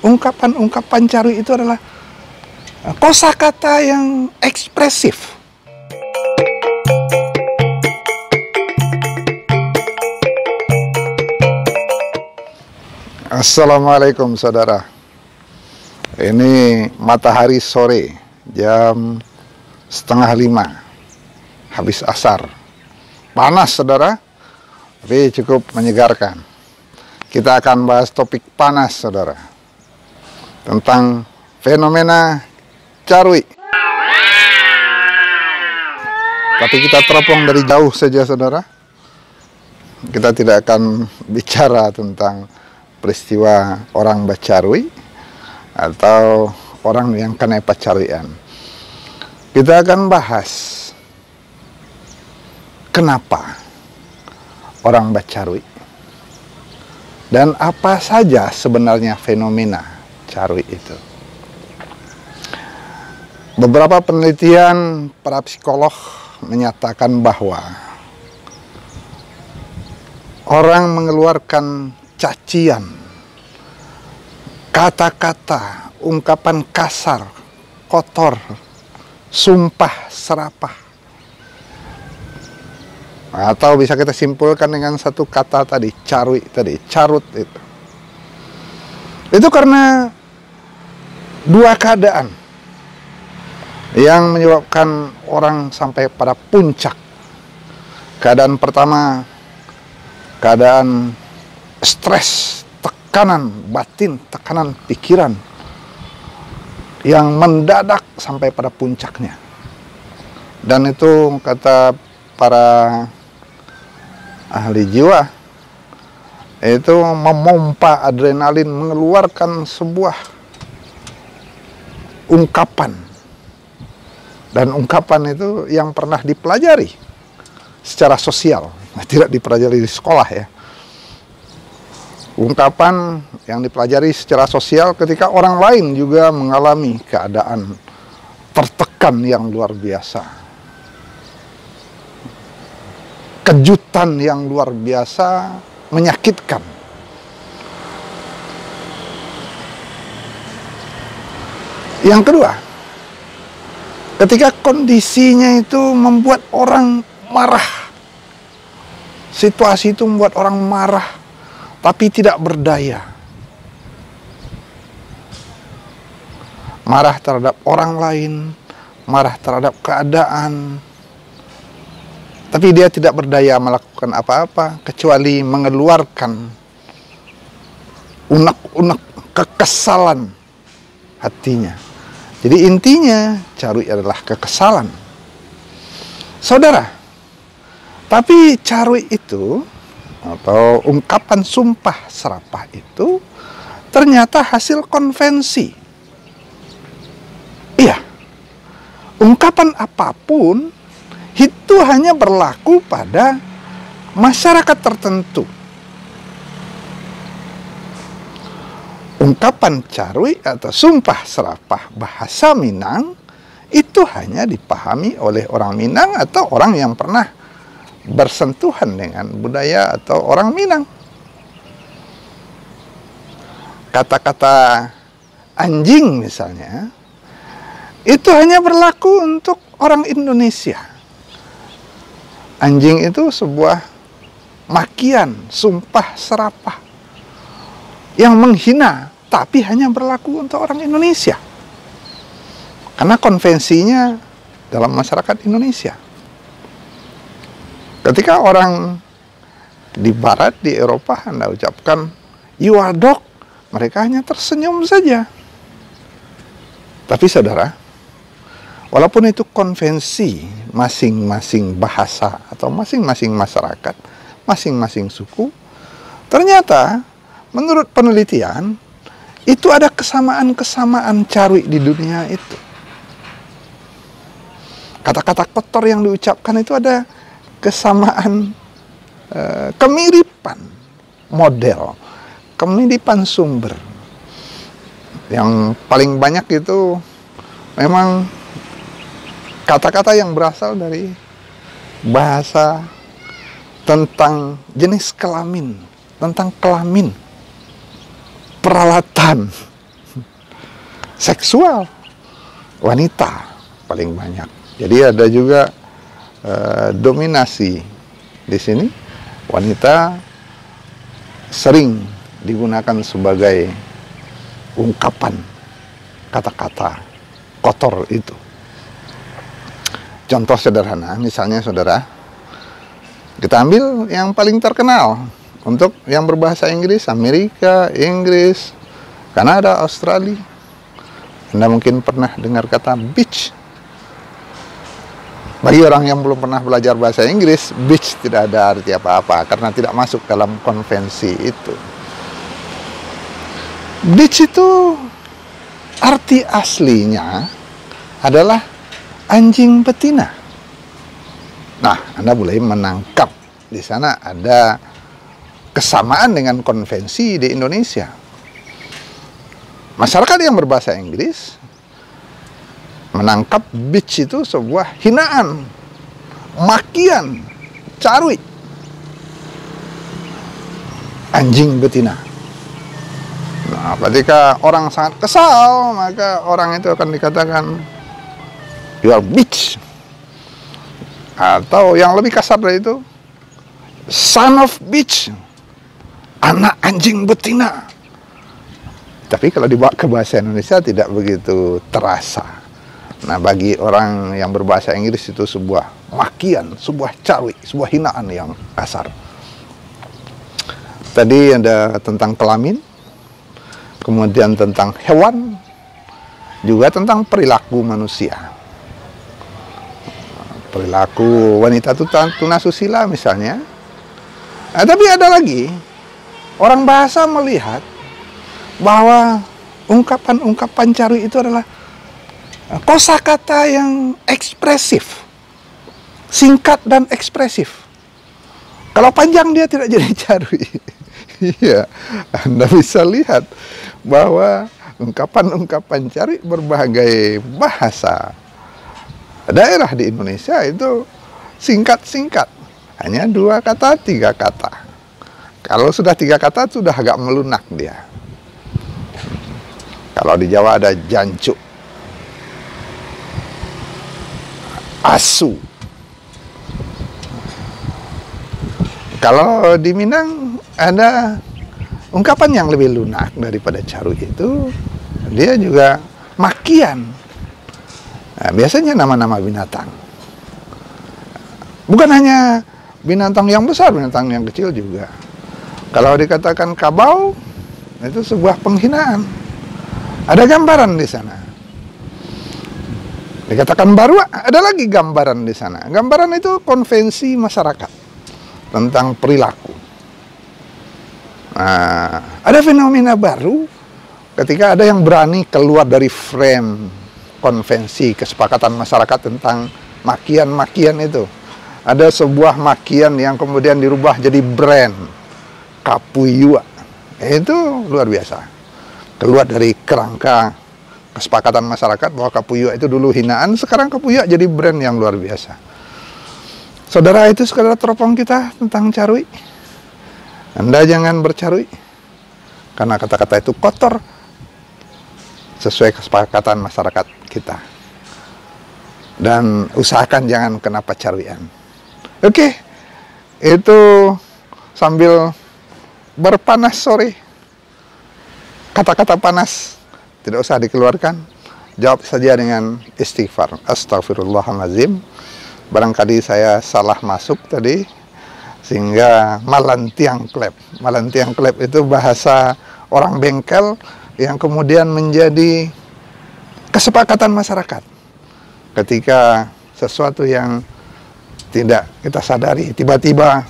ungkapan-ungkapan Carui itu adalah kosakata yang ekspresif. Assalamualaikum saudara. Ini matahari sore, jam 4:30, habis asar. Panas saudara, tapi cukup menyegarkan. Kita akan bahas topik panas saudara, tentang fenomena Carui. Tapi kita teropong dari jauh saja saudara. Kita tidak akan bicara tentang peristiwa orang bacarui atau orang yang kena pacaruian. Kita akan bahas kenapa orang bacarui dan apa saja sebenarnya fenomena carui itu. Beberapa penelitian para psikolog menyatakan bahwa orang mengeluarkan cacian, kata-kata, ungkapan kasar, kotor, sumpah serapah, atau bisa kita simpulkan dengan satu kata tadi, carui tadi, carut itu karena dua keadaan yang menyebabkan orang sampai pada puncak. Keadaan pertama, keadaan stres, tekanan batin, tekanan pikiran yang mendadak sampai pada puncaknya. Dan itu kata para ahli jiwa, itu memompa adrenalin, mengeluarkan sebuah ungkapan. Dan ungkapan itu yang pernah dipelajari secara sosial, tidak dipelajari di sekolah ya. Ungkapan yang dipelajari secara sosial ketika orang lain juga mengalami keadaan tertekan yang luar biasa. Kejutan yang luar biasa, menyakitkan. Yang kedua, ketika kondisinya itu membuat orang marah. Situasi itu membuat orang marah, tapi tidak berdaya. Marah terhadap orang lain, marah terhadap keadaan, tapi dia tidak berdaya melakukan apa-apa kecuali mengeluarkan unek-unek kekesalan hatinya. Jadi intinya carui adalah kekesalan. Saudara, tapi carui itu atau ungkapan sumpah serapah itu ternyata hasil konvensi. Iya, ungkapan apapun itu hanya berlaku pada masyarakat tertentu. Ungkapan carui atau sumpah serapah bahasa Minang itu hanya dipahami oleh orang Minang atau orang yang pernah bersentuhan dengan budaya atau orang Minang. Kata-kata anjing misalnya, itu hanya berlaku untuk orang Indonesia. Anjing itu sebuah makian, sumpah serapah yang menghina, tapi hanya berlaku untuk orang Indonesia. Karena konvensinya dalam masyarakat Indonesia. Ketika orang di barat, di Eropa, Anda ucapkan you are dog, mereka hanya tersenyum saja. Tapi saudara, walaupun itu konvensi masing-masing bahasa atau masing-masing masyarakat, masing-masing suku, ternyata menurut penelitian itu ada kesamaan-kesamaan carui di dunia itu. Kata-kata kotor yang diucapkan itu ada kesamaan, kemiripan model, kemiripan sumber. Yang paling banyak itu memang kata-kata yang berasal dari bahasa tentang jenis kelamin, tentang kelamin, peralatan, seksual wanita paling banyak. Jadi ada juga dominasi di sini. Wanita sering digunakan sebagai ungkapan kata-kata kotor itu. Contoh sederhana, misalnya saudara, kita ambil yang paling terkenal untuk yang berbahasa Inggris, Amerika, Inggris, Kanada, Australia. Anda mungkin pernah dengar kata bitch. Bagi orang yang belum pernah belajar bahasa Inggris, bitch tidak ada arti apa-apa karena tidak masuk dalam konvensi itu. Bitch itu arti aslinya adalah anjing betina. Nah, Anda boleh menangkap di sana ada kesamaan dengan konvensi di Indonesia. Masyarakat yang berbahasa Inggris menangkap bitch itu sebuah hinaan, makian, carui, anjing betina. Nah, ketika orang sangat kesal, maka orang itu akan dikatakan you are bitch. Atau yang lebih kasar dari itu, son of bitch, anak anjing betina. Tapi kalau dibawa ke bahasa Indonesia tidak begitu terasa. Nah, bagi orang yang berbahasa Inggris itu sebuah makian, sebuah carui, sebuah hinaan yang kasar. Tadi ada tentang kelamin, kemudian tentang hewan, juga tentang perilaku manusia. Perilaku wanita tunasusila misalnya. Nah, tapi ada lagi, orang bahasa melihat bahwa ungkapan-ungkapan carui itu adalah kosakata yang ekspresif, singkat dan ekspresif. Kalau panjang dia tidak jadi carui. Iya, Anda bisa lihat bahwa ungkapan-ungkapan carui berbagai bahasa daerah di Indonesia itu singkat-singkat, hanya 2 kata, 3 kata. Kalau sudah 3 kata sudah agak melunak dia. Kalau di Jawa ada jancuk, asu. Kalau di Minang ada ungkapan yang lebih lunak daripada carui itu, dia juga makian. Nah, biasanya nama-nama binatang. Bukan hanya binatang yang besar, binatang yang kecil juga. Kalau dikatakan kabau, itu sebuah penghinaan. Ada gambaran di sana. Dikatakan barua, ada lagi gambaran di sana. Gambaran itu konvensi masyarakat tentang perilaku. Nah, ada fenomena baru ketika ada yang berani keluar dari frame konvensi kesepakatan masyarakat tentang makian-makian itu. Ada sebuah makian yang kemudian dirubah jadi brand, Kapuyua. Itu luar biasa. Keluar dari kerangka kesepakatan masyarakat bahwa Kapuyua itu dulu hinaan, sekarang Kapuyua jadi brand yang luar biasa. Saudara, itu sekadar teropong kita tentang carui. Anda jangan bercarui, karena kata-kata itu kotor sesuai kesepakatan masyarakat kita. Dan usahakan jangan kena pacaruian. Oke, itu sambil berpanas sore. Kata-kata panas tidak usah dikeluarkan. Jawab saja dengan istighfar. Astagfirullahaladzim. Barangkali saya salah masuk tadi, sehingga malantiang klep. Malantiang klep itu bahasa orang bengkel yang kemudian menjadi kesepakatan masyarakat. Ketika sesuatu yang tidak kita sadari tiba-tiba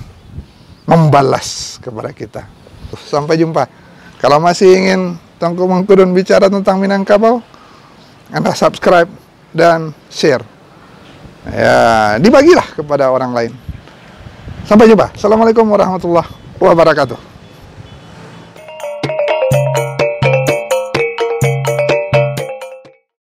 membalas kepada kita. Sampai jumpa. Kalau masih ingin Tengku Mengkudun bicara tentang Minangkabau, Anda subscribe dan share. Ya, dibagilah kepada orang lain. Sampai jumpa. Assalamualaikum warahmatullahi wabarakatuh.